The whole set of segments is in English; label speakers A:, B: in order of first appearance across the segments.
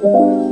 A: Alright.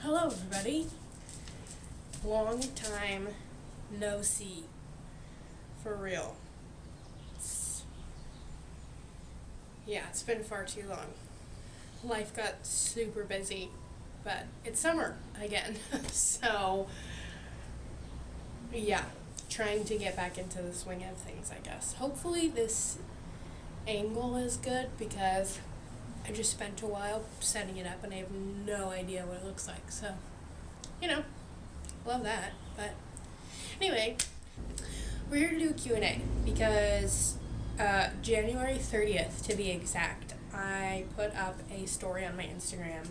A: Hello, everybody. Long time no see. For real. It's been far too long. Life got super busy, but it's summer again. So, trying to get back into the swing of things, I guess. Hopefully this angle is good because I just spent a while setting it up and I have no idea what it looks like. So, love that. But anyway, we're here to do a Q&A because January 30th, to be exact, I put up a story on my Instagram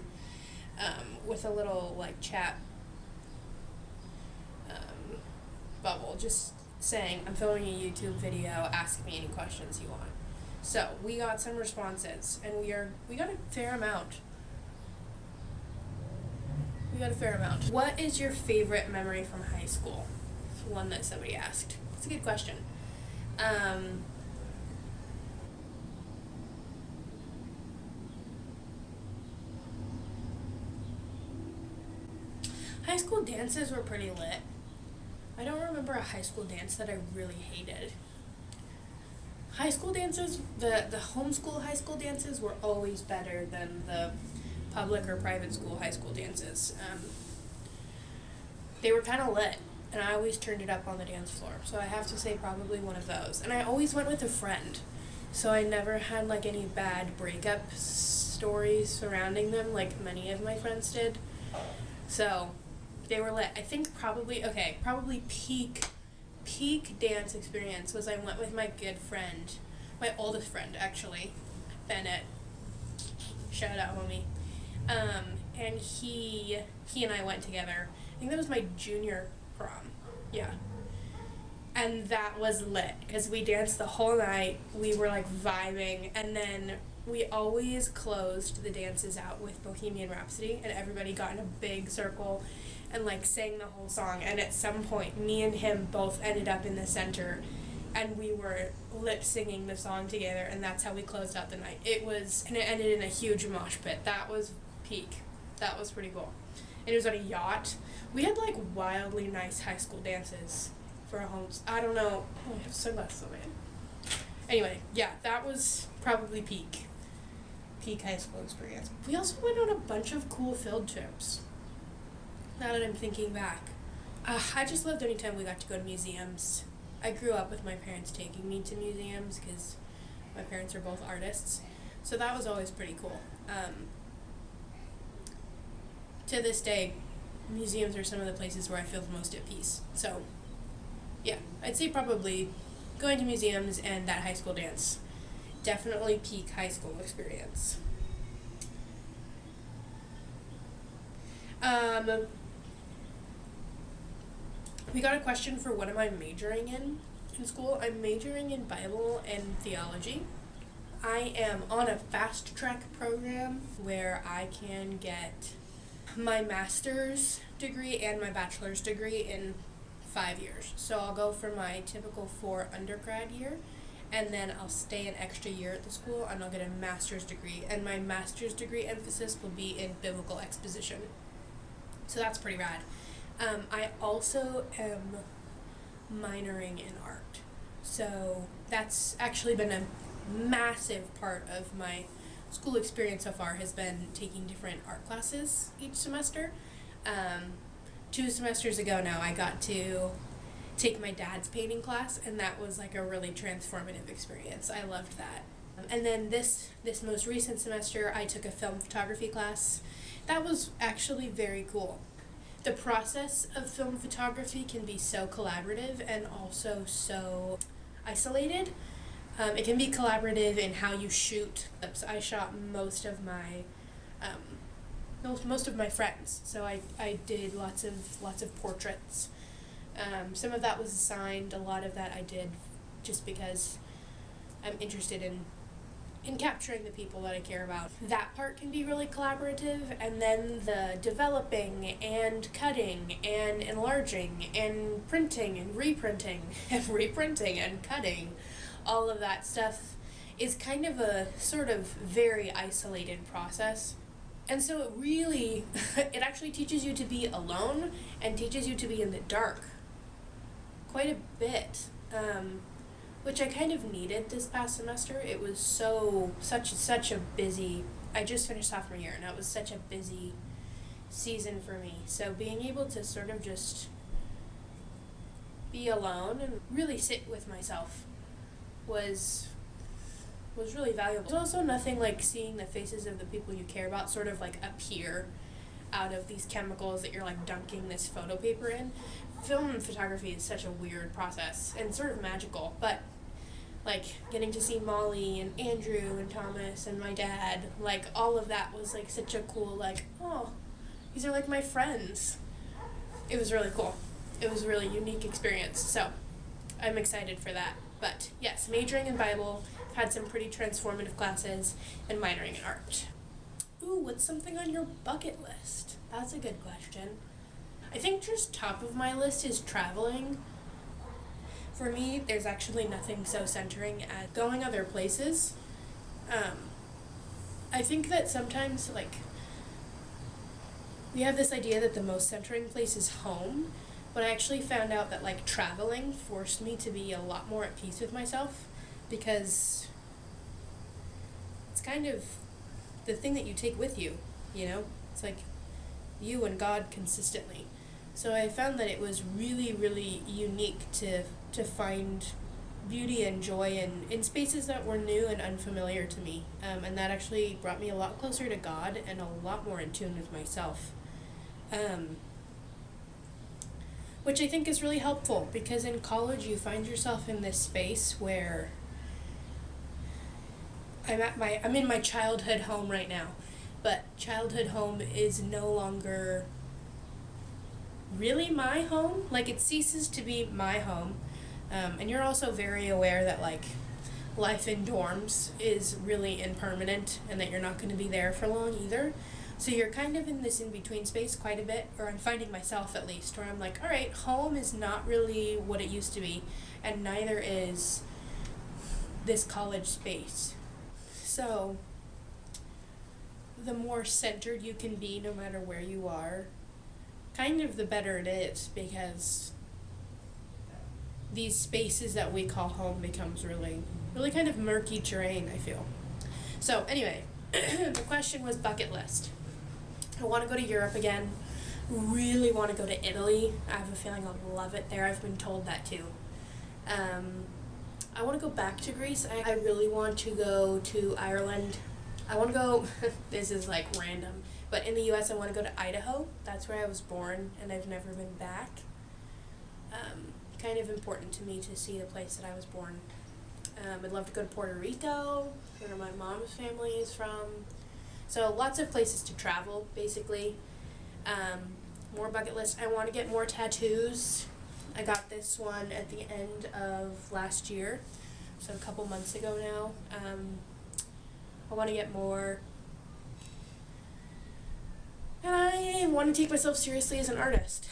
A: with a little chat bubble, just saying I'm filming a YouTube video, ask me any questions you want. So we got some responses, and we got a fair amount. What is your favorite memory from high school? It's one that somebody asked. It's a good question. High school dances were pretty lit. I don't remember a high school dance that I really hated. High school dances, the homeschool high school dances were always better than the public or private school high school dances. They were kind of lit, and I always turned it up on the dance floor. So I have to say probably one of those. And I always went with a friend, so I never had any bad breakup stories surrounding them like many of my friends did. So they were lit. I think probably peak dance experience was I went with my good friend, my oldest friend actually, Bennett. Shout out, homie. And he and I went together. I think that was my junior prom. Yeah. And that was lit because we danced the whole night. We were vibing, and then we always closed the dances out with Bohemian Rhapsody, and everybody got in a big circle and sang the whole song. And at some point, me and him both ended up in the center, and we were lip singing the song together, and that's how we closed out the night. And it ended in a huge mosh pit. That was peak. That was pretty cool. And it was on a yacht. We had wildly nice high school dances for our homes. I don't know. Oh, I have sunglasses on my head. Anyway, that was probably peak high school experience. We also went on a bunch of cool field trips. Now that I'm thinking back, I just loved any time we got to go to museums. I grew up with my parents taking me to museums because my parents are both artists, so that was always pretty cool. To this day, museums are some of the places where I feel the most at peace. So, I'd say probably going to museums and that high school dance. Definitely peak high school experience. We got a question for what am I majoring in school. I'm majoring in Bible and theology. I am on a fast track program where I can get my master's degree and my bachelor's degree in 5 years. So I'll go for my typical 4 undergrad year, and then I'll stay an extra year at the school, and I'll get a master's degree. And my master's degree emphasis will be in biblical exposition. So that's pretty rad. I also am minoring in art. So that's actually been a massive part of my school experience so far, has been taking different art classes each semester. 2 semesters ago now, I got to take my dad's painting class, and that was like a really transformative experience. I loved that. And then this most recent semester, I took a film photography class. That was actually very cool. The process of film photography can be so collaborative and also so isolated. It can be collaborative in how you shoot. I shot most of my friends. So I did lots of portraits. Some of that was assigned. A lot of that I did just because I'm interested in capturing the people that I care about. That part can be really collaborative, and then the developing and cutting and enlarging and printing and reprinting and reprinting and cutting, all of that stuff is kind of a sort of very isolated process. And so it really, it actually teaches you to be alone and teaches you to be in the dark quite a bit. Which I kind of needed this past semester. It was such a busy, I just finished sophomore year, and it was such a busy season for me. So being able to sort of just be alone and really sit with myself was really valuable. There's also nothing like seeing the faces of the people you care about sort of like appear out of these chemicals that you're like dunking this photo paper in. Film photography is such a weird process and sort of magical, but like getting to see Molly and Andrew and Thomas and my dad, like all of that was like such a cool, like, oh, these are like my friends. It was really cool. It was a really unique experience. So I'm excited for that. But yes, majoring in Bible, had some pretty transformative classes, and minoring in art. Ooh, what's something on your bucket list? That's a good question. I think just top of my list is traveling. For me, there's actually nothing so centering as going other places. I think that sometimes, like, we have this idea that the most centering place is home, but I actually found out that, like, traveling forced me to be a lot more at peace with myself, because it's kind of the thing that you take with you, you know? It's like you and God consistently. So I found that it was really, really unique to find beauty and joy in spaces that were new and unfamiliar to me. And that actually brought me a lot closer to God and a lot more in tune with myself. Which I think is really helpful, because in college you find yourself in this space where I'm in my childhood home right now, but childhood home is no longer really my home. Like, it ceases to be my home. And you're also very aware that, like, life in dorms is really impermanent and that you're not going to be there for long either. So you're kind of in this in-between space quite a bit, or I'm finding myself at least, where I'm like, all right, home is not really what it used to be, and neither is this college space. So the more centered you can be no matter where you are, kind of the better it is, because these spaces that we call home becomes really, really kind of murky terrain, I feel. So anyway, the question was bucket list. I want to go to Europe again. Really want to go to Italy. I have a feeling I'll love it there. I've been told that too. I want to go back to Greece. I really want to go to Ireland. I want to go, this is like random, but in the US I want to go to Idaho. That's where I was born, and I've never been back. Kind of important to me to see the place that I was born. I'd love to go to Puerto Rico, where my mom's family is from. So lots of places to travel, basically. More bucket list. I want to get more tattoos. I got this one at the end of last year, so a couple months ago now. I want to get more. And I want to take myself seriously as an artist.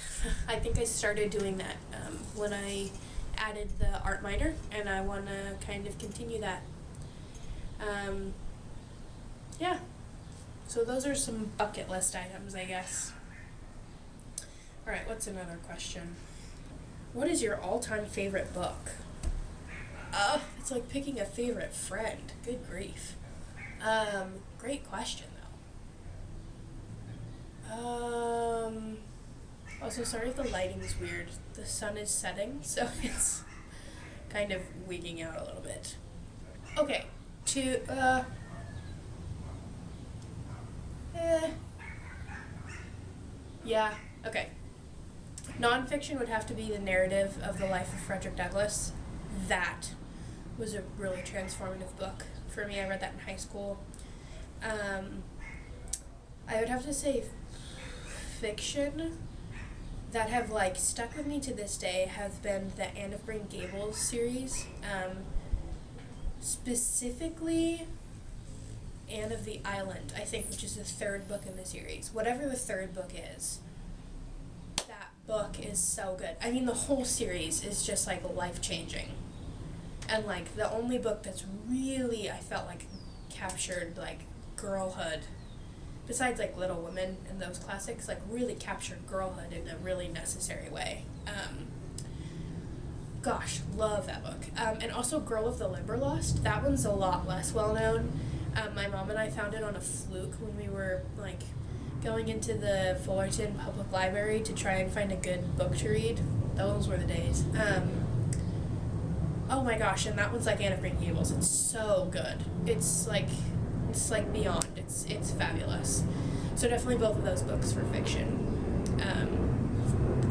A: I think I started doing that when I added the art minor, and I want to kind of continue that. Yeah. So those are some bucket list items, I guess. Alright, what's another question? What is your all-time favorite book? It's like picking a favorite friend. Good grief. Great question, though. Also, sorry if the lighting is weird. The sun is setting, so it's kind of wigging out a little bit. Okay, yeah, okay. Nonfiction would have to be the narrative of the life of Frederick Douglass. That was a really transformative book for me. I read that in high school. I would have to say fiction that have like stuck with me to this day have been the Anne of Green Gables series. Specifically Anne of the Island, I think, which is the third book in the series. Whatever the third book is, that book is so good. I mean, the whole series is just like life-changing. And like the only book that's really, I felt like, captured like girlhood, besides like Little Women and those classics, like really captured girlhood in a really necessary way. Gosh, love that book. And also Girl of the Limberlost, that one's a lot less well known. My mom and I found it on a fluke when we were like going into the Fullerton Public Library to try and find a good book to read. Those were the days. Oh my gosh, and that one's like Anne of Green Gables. It's so good. It's like beyond. It's fabulous. So definitely both of those books for fiction.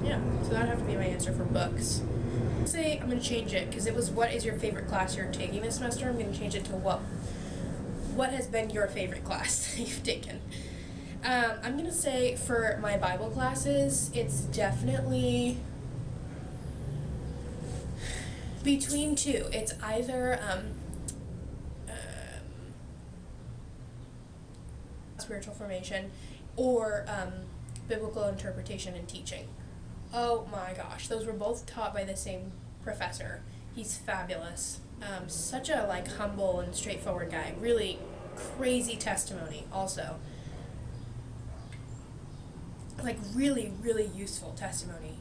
A: Yeah, so that would have to be my answer for books. Say I'm going to change it because it was what is your favorite class you're taking this semester. I'm going to change it to what has been your favorite class that you've taken. I'm going to say for my Bible classes, it's definitely between two. It's either spiritual formation or biblical interpretation and teaching. Oh my gosh, those were both taught by the same professor. He's fabulous. Such a like humble and straightforward guy. Really crazy testimony also. Like really, really useful testimony.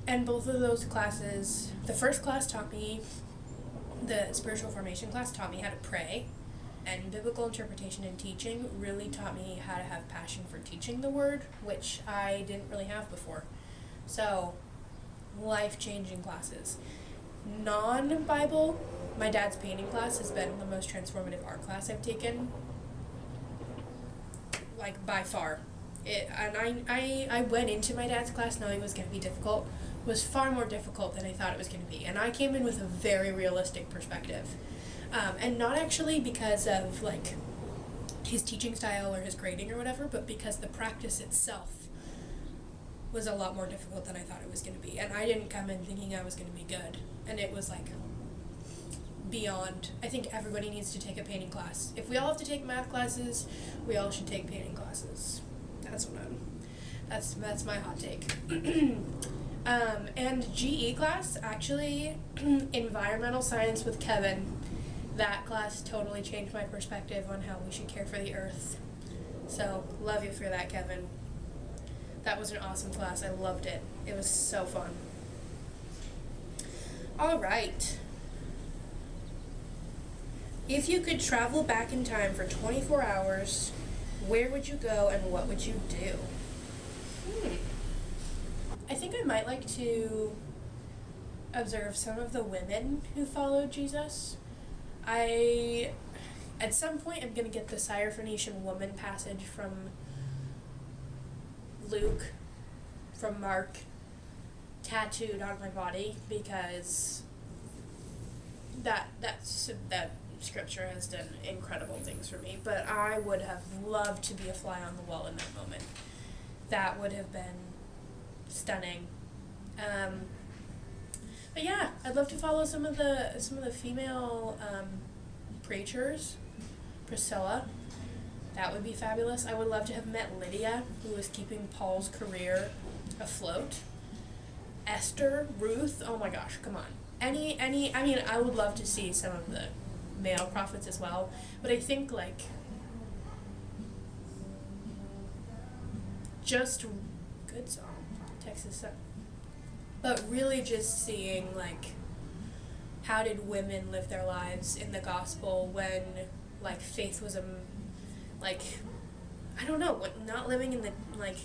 A: And both of those classes, the first class taught me, the spiritual formation class taught me how to pray, and biblical interpretation and teaching really taught me how to have passion for teaching the word, which I didn't really have before. So, life-changing classes. Non-Bible, my dad's painting class has been the most transformative art class I've taken, like by far. I went into my dad's class knowing it was going to be difficult. It was far more difficult than I thought it was going to be, and I came in with a very realistic perspective. And not actually because of like his teaching style or his grading or whatever, but because the practice itself was a lot more difficult than I thought it was going to be. And I didn't come in thinking I was going to be good. And it was like beyond. I think everybody needs to take a painting class. If we all have to take math classes, we all should take painting classes. That's my hot take. And GE class, actually, environmental science with Kevin. That class totally changed my perspective on how we should care for the earth. So, love you for that, Kevin. That was an awesome class. I loved it. It was so fun. All right. If you could travel back in time for 24 hours, where would you go and what would you do? I think I might like to observe some of the women who followed Jesus. At some point, I'm going to get the Syrophoenician woman passage from Luke, from Mark, tattooed on my body, because that scripture has done incredible things for me. But I would have loved to be a fly on the wall in that moment. That would have been stunning. But yeah, I'd love to follow some of the female preachers. Priscilla. That would be fabulous. I would love to have met Lydia, who was keeping Paul's career afloat. Esther, Ruth, oh my gosh, come on. I mean, I would love to see some of the male prophets as well, but I think, like, just good song, Texas Sun. But really just seeing, like, how did women live their lives in the gospel when, like, faith was like, I don't know, not living in the, like,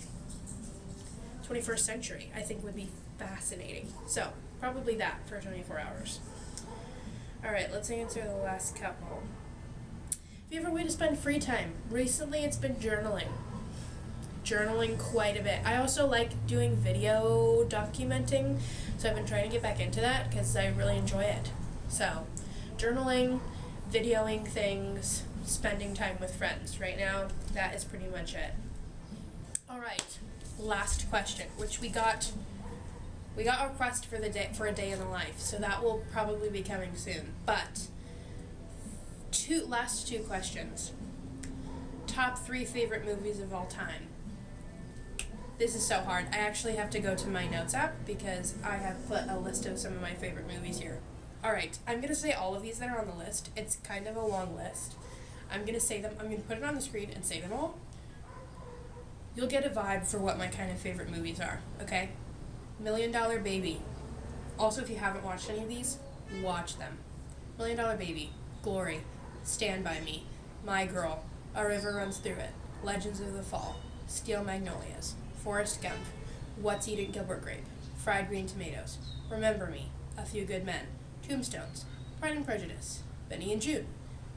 A: 21st century, I think would be fascinating. So, probably that for 24 hours. Alright, let's answer the last couple. If you have a way to spend free time, recently it's been journaling. Journaling quite a bit. I also like doing video documenting, so I've been trying to get back into that because I really enjoy it. So, journaling, videoing things, spending time with friends. Right now, that is pretty much it. Alright, last question, which we got a request for a day in the life, so that will probably be coming soon. But last two questions. Top 3 favorite movies of all time. This is so hard. I actually have to go to my notes app because I have put a list of some of my favorite movies here. Alright, I'm going to say all of these that are on the list. It's kind of a long list. I'm going to say them. I'm going to put it on the screen and say them all. You'll get a vibe for what my kind of favorite movies are, okay? $1 Million Baby. Also, if you haven't watched any of these, watch them. $1 Million Baby, Glory, Stand By Me, My Girl, A River Runs Through It, Legends of the Fall, Steel Magnolias, Forrest Gump, What's Eating Gilbert Grape, Fried Green Tomatoes, Remember Me, A Few Good Men, Tombstones, Pride and Prejudice, Benny and Jude,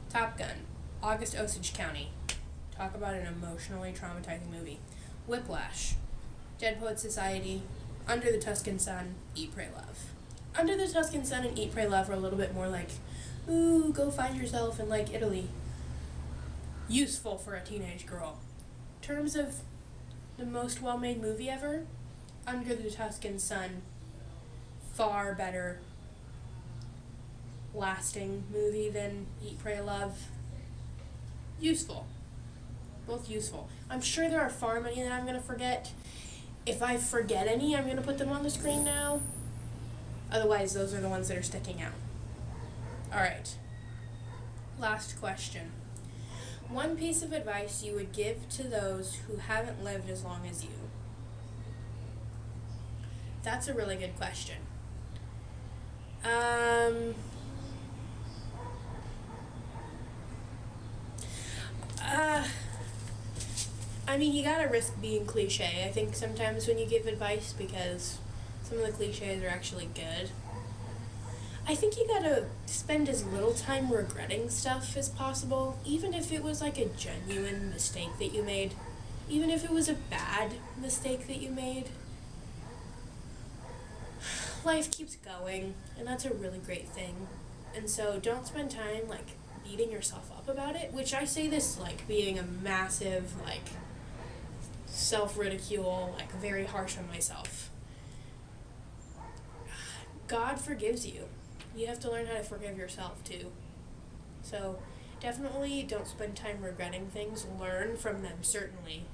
A: Top Gun, August Osage County. Talk about an emotionally traumatizing movie. Whiplash, Dead Poets Society, Under the Tuscan Sun, Eat, Pray, Love. Under the Tuscan Sun and Eat, Pray, Love are a little bit more like, ooh, go find yourself in, like, Italy. Useful for a teenage girl. In terms of the most well-made movie ever, Under the Tuscan Sun, far better lasting movie than Eat, Pray, Love. Useful. Both useful. I'm sure there are far many that I'm going to forget. If I forget any, I'm going to put them on the screen now. Otherwise, those are the ones that are sticking out. Alright. Last question. One piece of advice you would give to those who haven't lived as long as you. That's a really good question. I mean, you gotta risk being cliche, I think, sometimes when you give advice, because some of the cliches are actually good. I think you gotta spend as little time regretting stuff as possible, even if it was like a genuine mistake that you made, even if it was a bad mistake that you made. Life keeps going, and that's a really great thing. And so don't spend time, like, beating yourself up about it, which I say this, like, being a massive, like, self-ridicule, like, very harsh on myself. God forgives you. You have to learn how to forgive yourself, too. So, definitely don't spend time regretting things. Learn from them, certainly.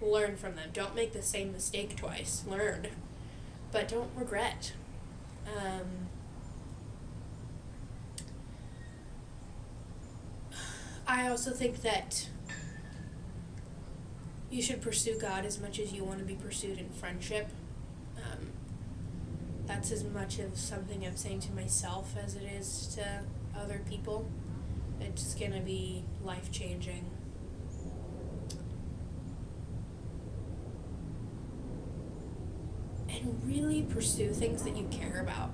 A: Learn from them. Don't make the same mistake twice. Learn. But don't regret. I also think that you should pursue God as much as you want to be pursued in friendship. That's as much of something I'm saying to myself as it is to other people. It's going to be life-changing. And really pursue things that you care about.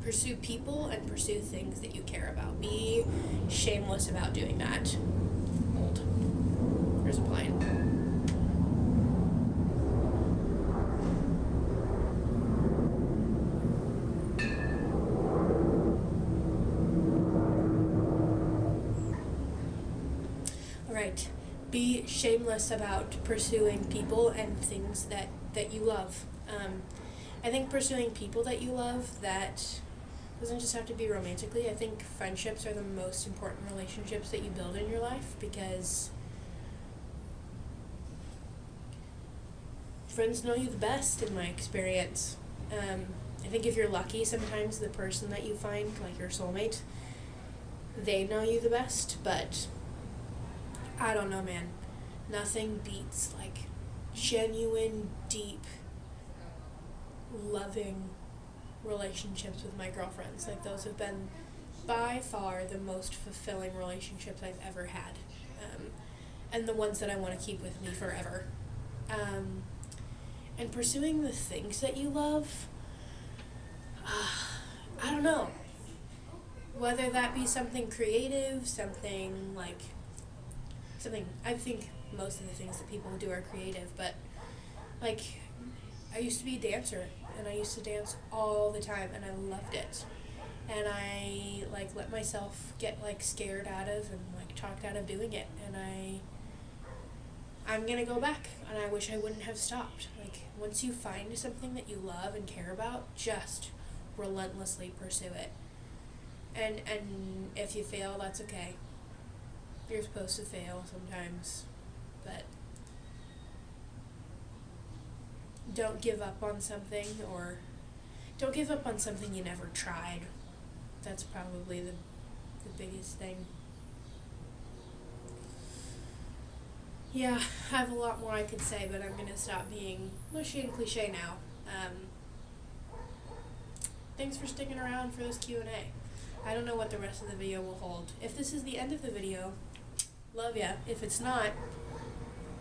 A: Pursue people and pursue things that you care about. Be shameless about doing that. Hold. There's a plane. Alright. Be shameless about pursuing people and things that you love. I think pursuing people that you love, that doesn't just have to be romantically. I think friendships are the most important relationships that you build in your life, because friends know you the best in my experience. I think if you're lucky, sometimes the person that you find, like your soulmate, they know you the best, but I don't know, man. Nothing beats, like, genuine, deep, loving relationships with my girlfriends. Like, those have been by far the most fulfilling relationships I've ever had. And the ones that I want to keep with me forever. And pursuing the things that you love, I don't know. Whether that be something creative, I think most of the things that people do are creative, but, like, I used to be a dancer, and I used to dance all the time, and I loved it. And I, like, let myself get, like, scared out of and, like, talked out of doing it, and I'm gonna go back, and I wish I wouldn't have stopped. Like, once you find something that you love and care about, just relentlessly pursue it. And if you fail, that's okay. You're supposed to fail sometimes, but don't give up on something, or don't give up on something you never tried. That's probably the biggest thing. Yeah, I have a lot more I could say, but I'm going to stop being mushy and cliche now. Thanks for sticking around for this Q&A. I don't know what the rest of the video will hold. If this is the end of the video, love ya. If it's not,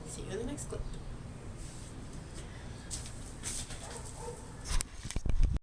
A: see you in the next clip.